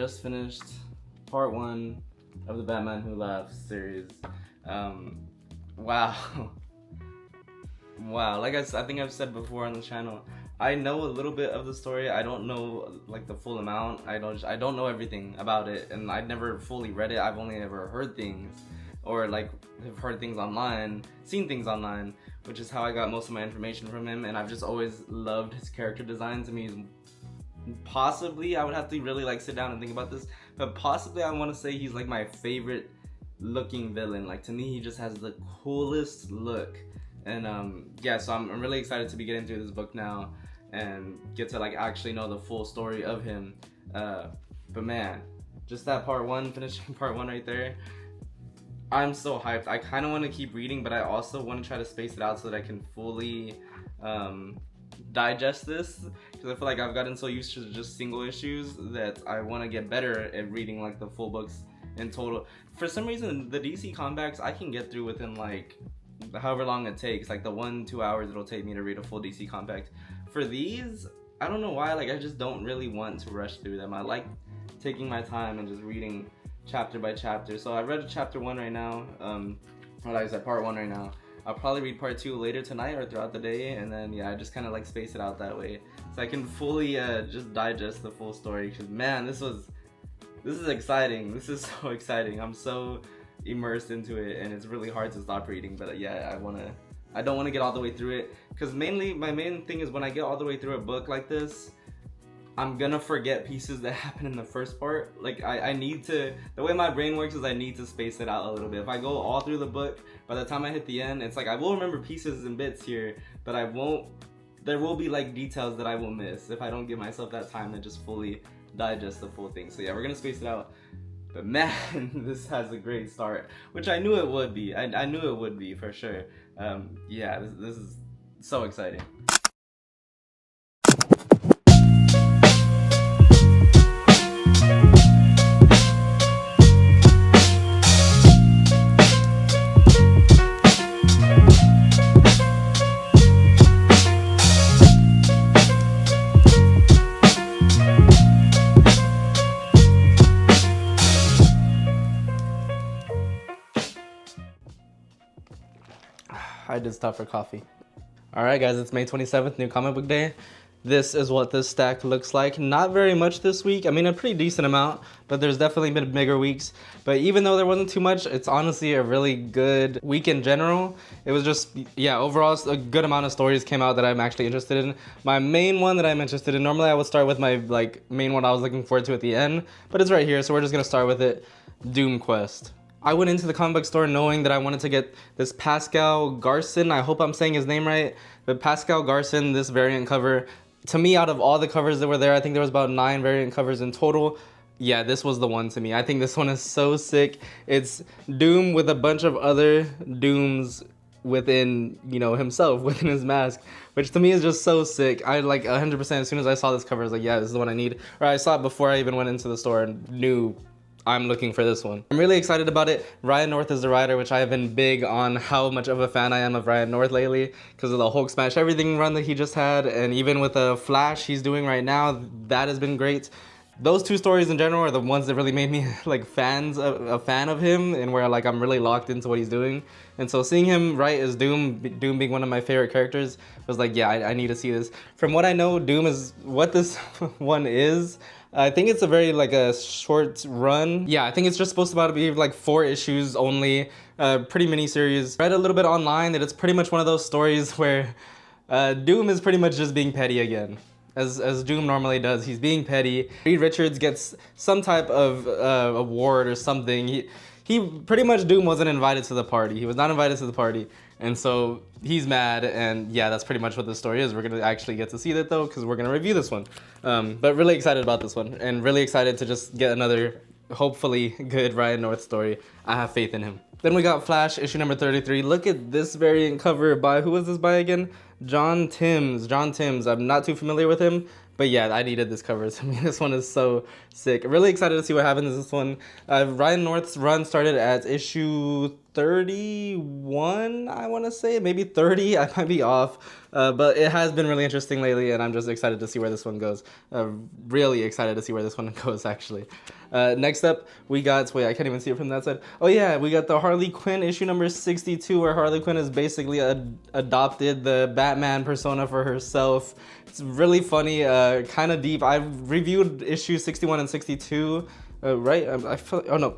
just finished part 1 of the Batman Who Laughs series. Wow. Wow, like I think I've said before on the channel, I know a little bit of the story. I don't know like the full amount. I don't know everything about it, and I've never fully read it. I've only ever heard things, or like have heard things online, seen things online, which is how I got most of my information from him. And I've just always loved his character design. To me, he's possibly, I would have to really like sit down and think about this, but possibly I want to say he's like my favorite looking villain. Like, to me, he just has the coolest look. And yeah, so I'm really excited to be getting through this book now and get to like actually know the full story of him. But man, just that part 1, finishing part 1 right there, I'm so hyped. I kind of want to keep reading, but I also want to try to space it out so that I can fully digest this, because I feel like I've gotten so used to just single issues that I want to get better at reading like the full books in total. For some reason, the DC comebacks I can get through within like however long it takes, like the 1-2 hours it'll take me to read a full DC compact. For these, I don't know why, like I just don't really want to rush through them. I like taking my time and just reading chapter by chapter. So I read chapter 1 right now, or like I said, part 1 right now. I'll probably read part 2 later tonight or throughout the day, and then yeah, I just kind of like space it out that way so I can fully just digest the full story. Because man, this is exciting. This is so exciting. I'm so immersed into it, and it's really hard to stop reading. But yeah, I don't want to get all the way through it, because mainly my main thing is when I get all the way through a book like this, I'm gonna forget pieces that happen in the first part. Like I need to, the way my brain works is I need to space it out a little bit. If I go all through the book, by the time I hit the end, it's like I will remember pieces and bits here, but there will be like details that I will miss if I don't give myself that time to just fully digest the full thing. So yeah, we're gonna space it out. But man, this has a great start, which I knew it would be. I knew it would be for sure. Yeah, this is so exciting. I did stop for coffee. Alright guys, it's May 27th, new comic book day. This is what this stack looks like. Not very much this week. I mean, a pretty decent amount, but there's definitely been bigger weeks. But even though there wasn't too much, it's honestly a really good week in general. It was just, yeah, overall a good amount of stories came out that I'm actually interested in. My main one that I'm interested in, normally I would start with my like main one I was looking forward to at the end, but it's right here, so we're just gonna start with it. DoomQuest. I went into the comic book store knowing that I wanted to get this Pascal Garson, I hope I'm saying his name right, but Pascal Garson, this variant cover. To me, out of all the covers that were there, I think there was about 9 variant covers in total. Yeah, this was the one to me. I think this one is so sick. It's Doom with a bunch of other Dooms within, you know, himself, within his mask, which to me is just so sick. I like 100% as soon as I saw this cover, I was like, yeah, this is the one I need. Or I saw it before I even went into the store and knew I'm looking for this one. I'm really excited about it. Ryan North is the writer, which I have been big on how much of a fan I am of Ryan North lately because of the Hulk Smash Everything run that he just had, and even with the Flash he's doing right now, that has been great. Those 2 stories in general are the ones that really made me like a fan of him, and where like I'm really locked into what he's doing. And so seeing him write as Doom being one of my favorite characters, was like, yeah, I need to see this. From what I know, Doom is what this one is. I think it's a very like a short run. Yeah, I think it's just supposed to be like 4 issues only, pretty mini series. Read a little bit online that it's pretty much one of those stories where Doom is pretty much just being petty again. As Doom normally does, he's being petty. Reed Richards gets some type of award or something. He pretty much, Doom wasn't invited to the party. He was not invited to the party. And so he's mad, and yeah, that's pretty much what the story is. We're gonna actually get to see that though, because we're gonna review this one. But really excited about this one, and really excited to just get another, hopefully, good Ryan North story. I have faith in him. Then we got Flash, issue number 33. Look at this variant cover by, who was this by again? John Timms. I'm not too familiar with him, but yeah, I needed this cover. I mean, this one is so sick. Really excited to see what happens in this one. Ryan North's run started at issue 31, I want to say, maybe 30. I might be off, but it has been really interesting lately, and I'm just excited to see where this one goes. Really excited to see where this one goes, actually. Next up, we got, wait, I can't even see it from that side. Oh yeah, we got the Harley Quinn issue number 62, where Harley Quinn has basically adopted the Batman persona for herself. It's really funny, kind of deep. I reviewed issues 61 and 62, right? I feel, oh no.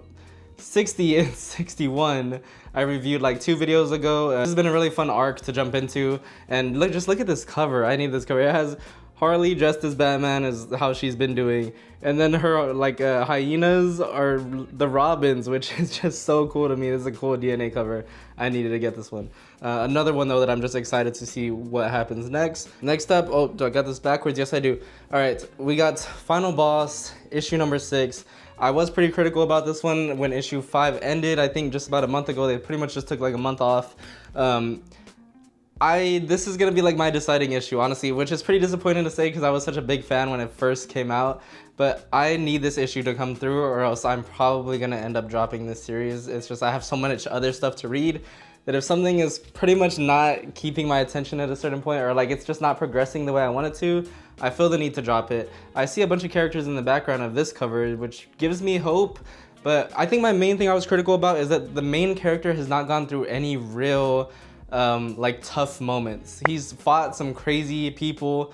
60 and 61 I reviewed like 2 videos ago. This has been a really fun arc to jump into, and just look at this cover. I need this cover. It has Harley dressed as Batman, is how she's been doing, and then her like hyenas are the Robins, which is just so cool to me. This is a cool DNA cover. I needed to get this one. Another one though that I'm just excited to see what happens next. Next up, oh, do I got this backwards? Yes, I do. All right, we got Final Boss issue number 6. I was pretty critical about this one when issue 5 ended. I think just about a month ago. They pretty much just took like a month off. This is gonna be like my deciding issue, honestly, which is pretty disappointing to say because I was such a big fan when it first came out. But I need this issue to come through, or else I'm probably gonna end up dropping this series. It's just I have so much other stuff to read that if something is pretty much not keeping my attention at a certain point, or like it's just not progressing the way I want it to, I feel the need to drop it. I see a bunch of characters in the background of this cover, which gives me hope, but I think my main thing I was critical about is that the main character has not gone through any real like tough moments. He's fought some crazy people,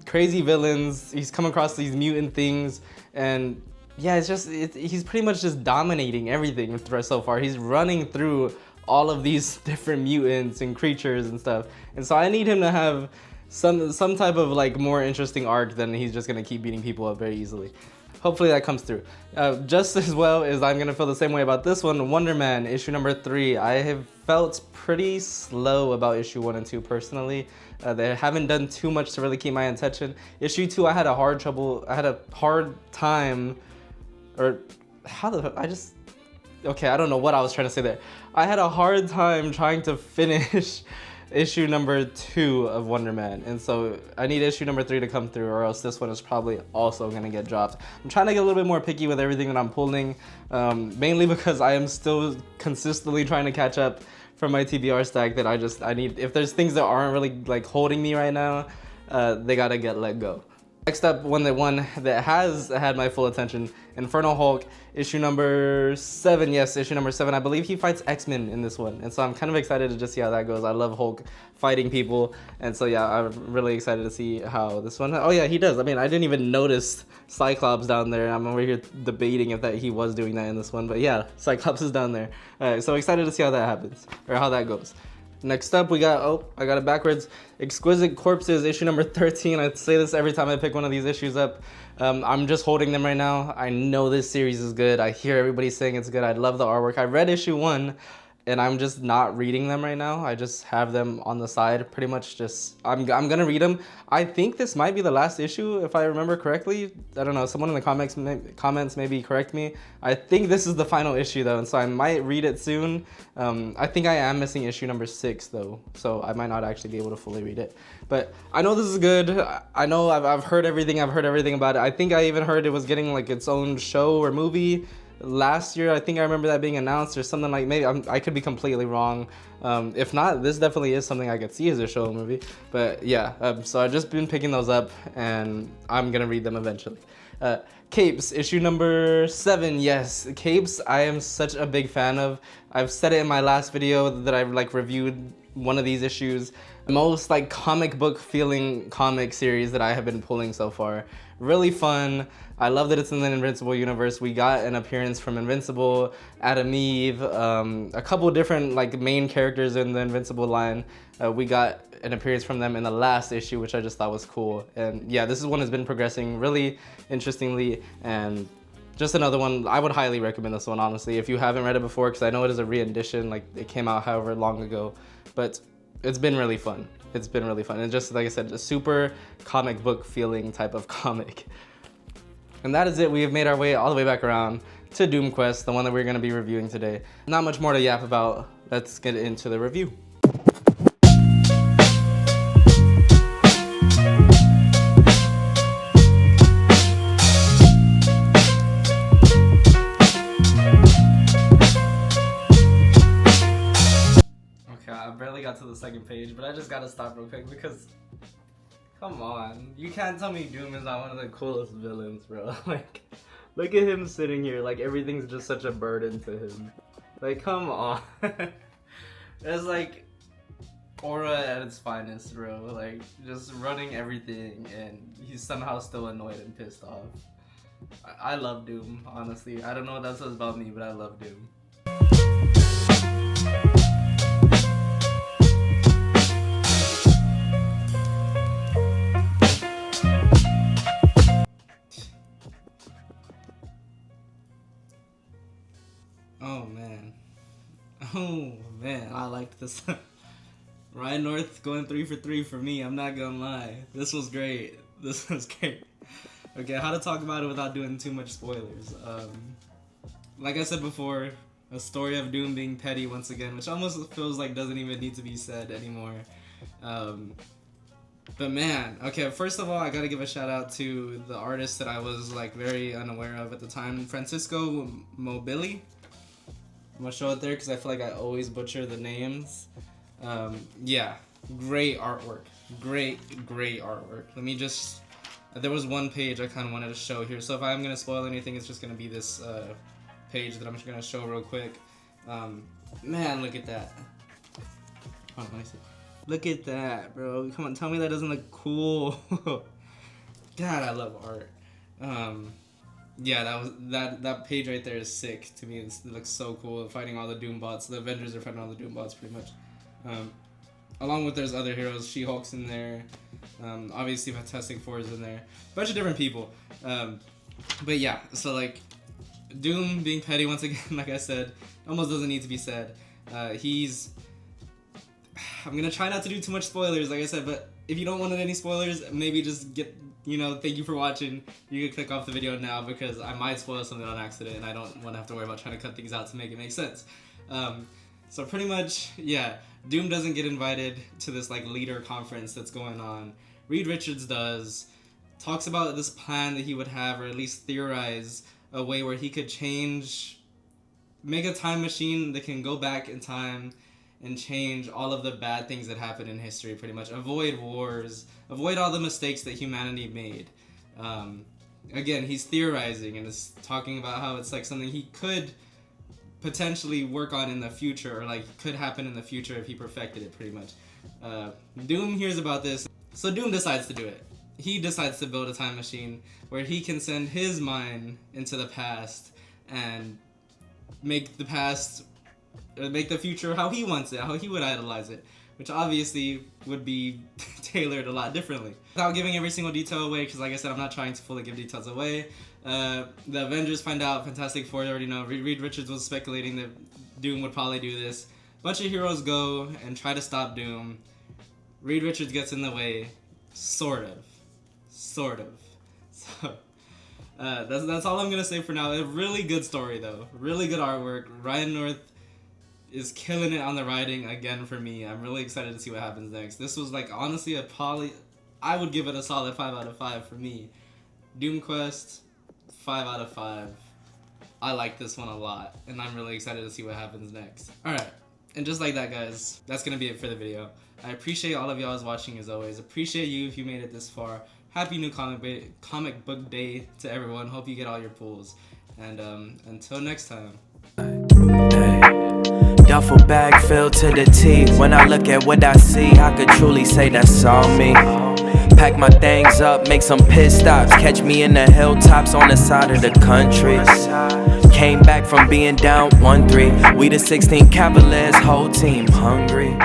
crazy villains, he's come across these mutant things, and yeah, he's pretty much just dominating everything so far. He's running through all of these different mutants and creatures and stuff, and so I need him to have some type of like more interesting arc than he's just gonna keep beating people up very easily. Hopefully that comes through. Just as well as I'm gonna feel the same way about this one, Wonder Man issue number 3. I have felt pretty slow about issue 1 and 2 personally. They haven't done too much to really keep my attention. Issue 2, I had a hard time, or okay, I don't know what I was trying to say there. I had a hard time trying to finish issue number 2 of Wonder Man, and so I need issue number 3 to come through, or else this one is probably also gonna get dropped. I'm trying to get a little bit more picky with everything that I'm pulling, mainly because I am still consistently trying to catch up from my TBR stack. That I need, if there's things that aren't really like holding me right now, they gotta get let go. Next up, one that has had my full attention, Infernal Hulk, issue number 7. Yes, issue number 7. I believe he fights X-Men in this one, and so I'm kind of excited to just see how that goes. I love Hulk fighting people, and so yeah, I'm really excited to see how this one. Oh yeah, he does. I mean, I didn't even notice Cyclops down there. I'm over here debating if he was doing that in this one, but yeah, Cyclops is down there. So excited to see how that happens, or how that goes. Next up, we got, oh, I got it backwards, Exquisite Corpses, issue number 13. I say this every time I pick one of these issues up. I'm just holding them right now. I know this series is good. I hear everybody saying it's good. I love the artwork. I read issue 1, and I'm just not reading them right now. I just have them on the side, pretty much just, I'm gonna read them. I think this might be the last issue, if I remember correctly. I don't know, someone in the comments maybe correct me. I think this is the final issue though, and so I might read it soon. I think I am missing issue number 6 though, so I might not actually be able to fully read it. But I know this is good. I know I've heard everything about it. I think I even heard it was getting like its own show or movie last year. I think I remember that being announced or something. Like, maybe I could be completely wrong. If not, this definitely is something I could see as a show or movie. But yeah, so I've just been picking those up, and I'm gonna read them eventually. Capes, issue number 7. Yes, Capes, I am such a big fan of. I've said it in my last video that I've like reviewed one of these issues. Most like comic book feeling comic series that I have been pulling so far. Really fun. I love that it's in the Invincible universe. We got an appearance from Invincible, Adam Eve, a couple different like main characters in the Invincible line. We got an appearance from them in the last issue, which I just thought was cool. And yeah, this is one that's been progressing really interestingly, and just another one. I would highly recommend this one, honestly, if you haven't read it before, because I know it is a re-edition, like it came out however long ago, but it's been really fun. It's been really fun. And just like I said, a super comic book feeling type of comic. And that is it. We have made our way all the way back around to DoomQuest, the one that we're going to be reviewing today. Not much more to yap about. Let's get into the review. got to the second page, but I just gotta stop real quick because, come on, you can't tell me Doom is not one of the coolest villains, bro. Like, look at him sitting here, like everything's just such a burden to him. Like, come on. It's like aura at its finest, bro. Like, just running everything, and he's somehow still annoyed and pissed off. I love Doom, honestly. I don't know what that says about me, but I love Doom. Oh man, I liked this. Ryan North going 3 for 3 for me, I'm not gonna lie. This was great. This was great. Okay, how to talk about it without doing too much spoilers. Like I said before, a story of Doom being petty once again, which almost feels like doesn't even need to be said anymore. But man, okay, first of all, I gotta give a shout out to the artist that I was like very unaware of at the time, Francisco Mobili. I'm gonna show it there because I feel like I always butcher the names. Yeah, great artwork. Great artwork. Let me just... There was one page I kind of wanted to show here, so if I'm gonna spoil anything, it's just gonna be this page that I'm just gonna show real quick. Man, look at that. Hold on, let me see. Look at that, bro. Come on, tell me that doesn't look cool. God, I love art. Yeah, that page right there is sick to me. It looks so cool. Fighting all the Doom bots. The Avengers are fighting all the Doom bots pretty much. Along with there's other heroes. She-Hulk's in there. Obviously Fantastic Four is in there. A bunch of different people. But yeah, so like Doom being petty once again, like I said, almost doesn't need to be said. I'm gonna try not to do too much spoilers, like I said, but if you don't want any spoilers, maybe just get, thank you for watching. You can click off the video now because I might spoil something on accident and I don't want to have to worry about trying to cut things out to make it make sense. So pretty much, yeah, Doom doesn't get invited to this like leader conference that's going on. Reed Richards does, talks about this plan that he would have, or at least theorize a way where he could make a time machine that can go back in time and change all of the bad things that happened in history, pretty much. Avoid wars, avoid all the mistakes that humanity made. Again, he's theorizing and is talking about how it's like something he could potentially work on in the future, or like could happen in the future if he perfected it, pretty much. Doom hears about this, so Doom decides to do it. He decides to build a time machine where he can send his mind into the past and make the future how he wants it, how he would idolize it, which obviously would be tailored a lot differently. Without giving every single detail away, because like I said, I'm not trying to fully give details away. The Avengers find out, Fantastic Four already know, Reed Richards was speculating that Doom would probably do this. Bunch of heroes go and try to stop Doom. Reed Richards gets in the way, sort of. So, that's all I'm gonna say for now. A really good story though, really good artwork. Ryan North is killing it on the writing again for me. I'm really excited to see what happens next. This was like honestly I would give it a solid 5 out of 5 for me. DoomQuest, 5 out of 5. I like this one a lot, and I'm really excited to see what happens next. Alright, and just like that, guys, that's gonna be it for the video. I appreciate all of y'all watching as always. Appreciate you if you made it this far. Happy new comic book day to everyone. Hope you get all your pulls. And until next time. Duffel bag filled to the T. When I look at what I see, I could truly say that's all me. Pack my things up, make some pit stops. Catch me in the hilltops on the side of the country. Came back from being down 1-3. We the 16 Cavaliers, whole team hungry.